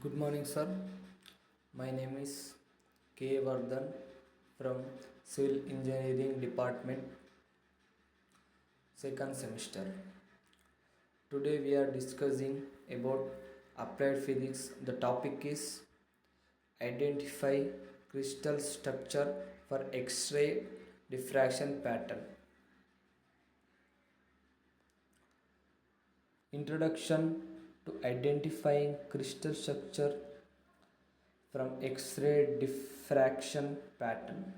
Good morning, sir. My name is K. Vardhan from Civil Engineering Department, second semester. Today we are discussing about applied physics. The topic is identify crystal structure for X-ray diffraction pattern. Introduction to identifying crystal structure from X-ray diffraction pattern.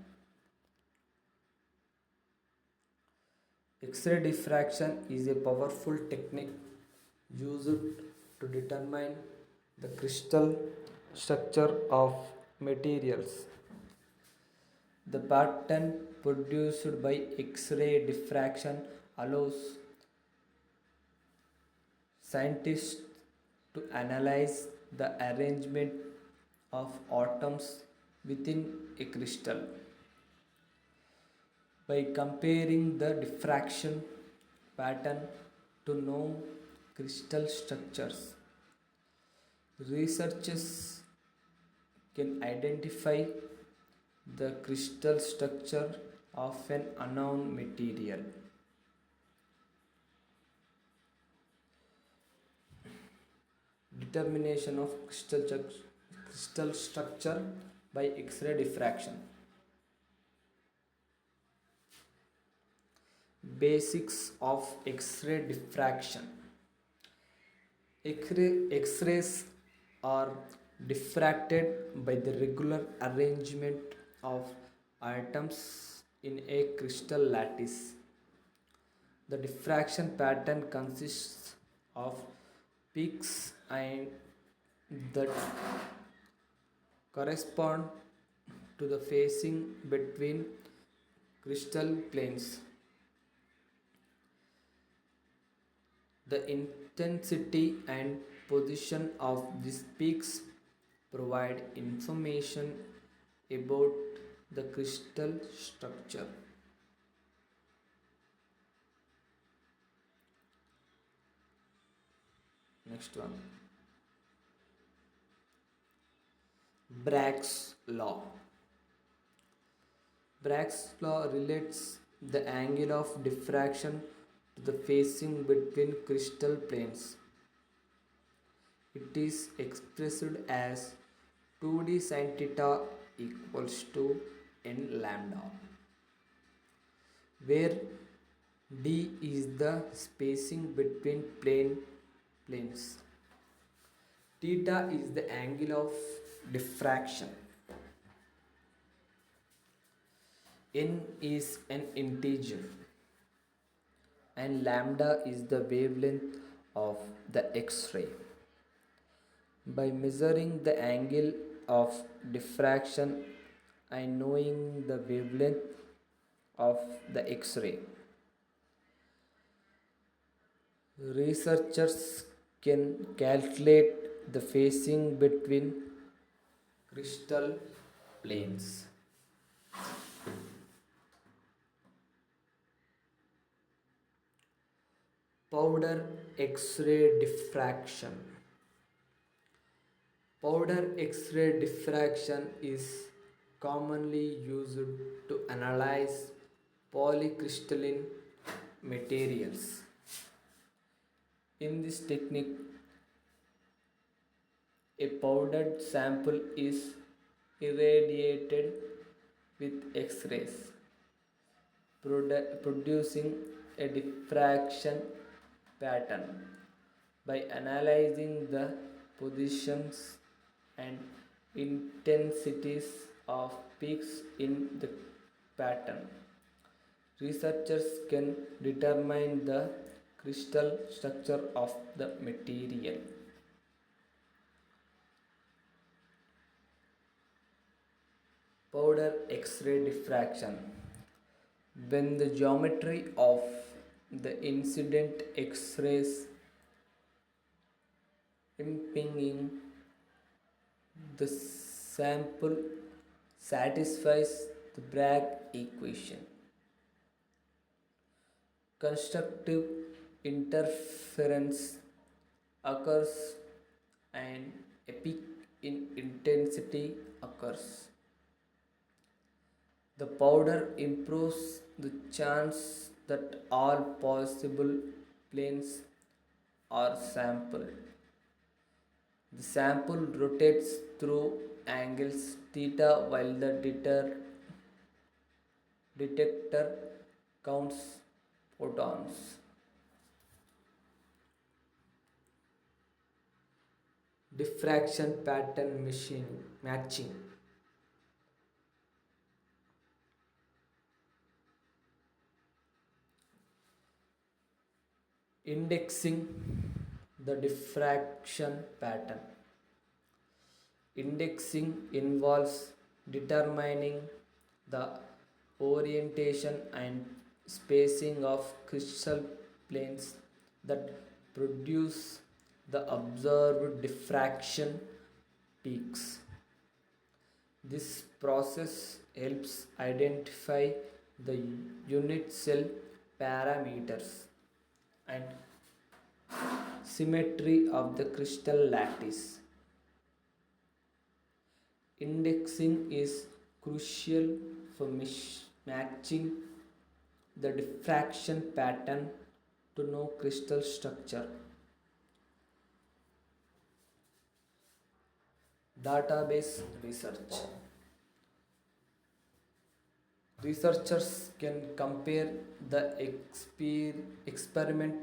X-ray diffraction is a powerful technique used to determine the crystal structure of materials. The pattern produced by X-ray diffraction allows scientists to analyze the arrangement of atoms within a crystal. By comparing the diffraction pattern to known crystal structures, researchers can identify the crystal structure of an unknown material. Determination of crystal structure by X-ray diffraction. Basics of X-ray diffraction. X-rays are diffracted by the regular arrangement of atoms in a crystal lattice. The diffraction pattern consists of peaks and that correspond to the facing between crystal planes. The intensity and position of these peaks provide information about the crystal structure. Next one. Bragg's law. Bragg's law relates the angle of diffraction to the facing between crystal planes. It is expressed as 2d sin theta equals to n lambda, where d is the spacing between planes. Theta is the angle of diffraction. N is an integer and lambda is the wavelength of the X-ray. By measuring the angle of diffraction and knowing the wavelength of the X-ray, researchers can calculate the facing between crystal planes. Powder X-ray diffraction. Powder X-ray diffraction is commonly used to analyze polycrystalline materials. In this technique, a powdered sample is irradiated with X-rays, producing a diffraction pattern. By analyzing the positions and intensities of peaks in the pattern, researchers can determine the crystal structure of the material. Powder X-ray diffraction. When the geometry of the incident X-rays impinging the sample satisfies the Bragg equation. Constructive interference occurs and a peak in intensity occurs. The powder improves the chance that all possible planes are sampled. The sample rotates through angles theta while the detector counts photons. Diffraction pattern machine matching. Indexing the diffraction pattern. Indexing involves determining the orientation and spacing of crystal planes that produce the observed diffraction peaks. This process helps identify the unit cell parameters and symmetry of the crystal lattice. Indexing is crucial for matching the diffraction pattern to know crystal structure. Database research. Researchers can compare the experimental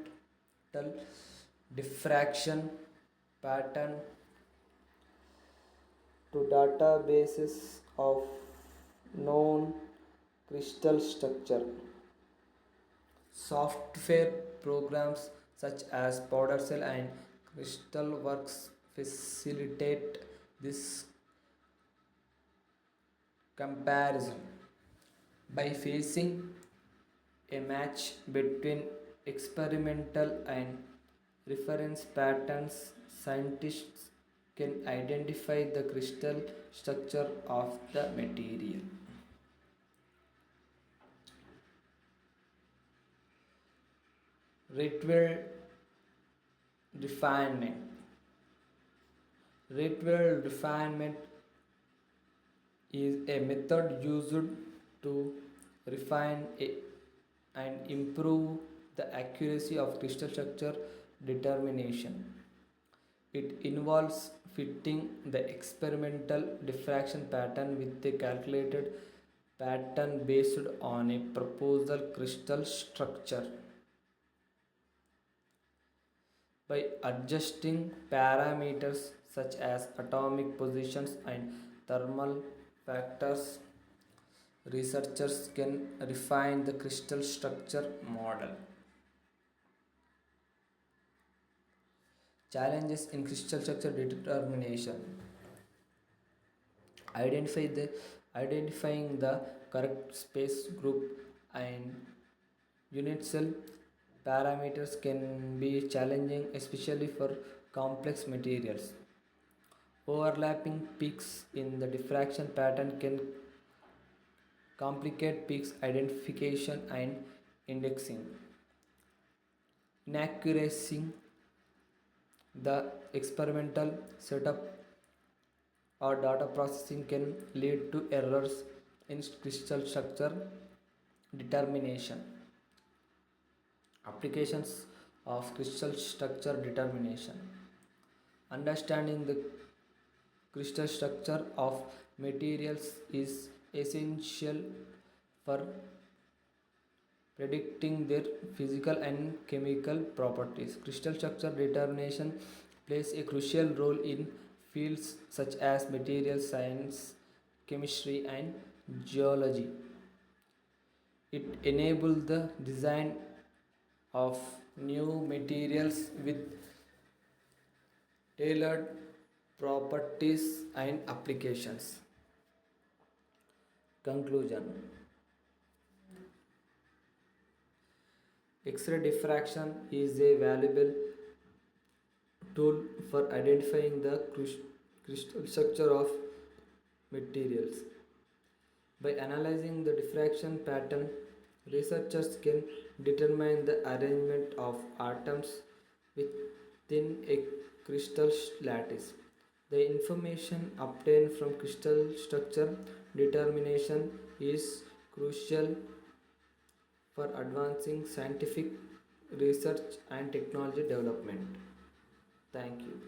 diffraction pattern to databases of known crystal structure. Software programs such as PowderCell and CrystalWorks facilitate this comparison. By facing a match between experimental and reference patterns, scientists can identify the crystal structure of the material. Ritual refinement. Ritual refinement is a method used to refine and improve the accuracy of crystal structure determination. It involves fitting the experimental diffraction pattern with a calculated pattern based on a proposal crystal structure. By adjusting parameters such as atomic positions and thermal factors, researchers can refine the crystal structure model. Challenges in crystal structure determination. Identify the Identifying the correct space group and unit cell parameters can be challenging, especially for complex materials. Overlapping peaks in the diffraction pattern can complicate peaks identification and indexing. Inaccuracy the experimental setup or data processing can lead to errors in crystal structure determination. Applications of crystal structure determination. Understanding the crystal structure of materials is essential for predicting their physical and chemical properties. Crystal structure determination plays a crucial role in fields such as material science, chemistry, and geology. It enables the design of new materials with tailored properties and applications. Conclusion. X-ray diffraction is a valuable tool for identifying the crystal structure of materials. By analyzing the diffraction pattern, researchers can determine the arrangement of atoms within a crystal lattice. The information obtained from crystal structure determination is crucial for advancing scientific research and technology development. Thank you.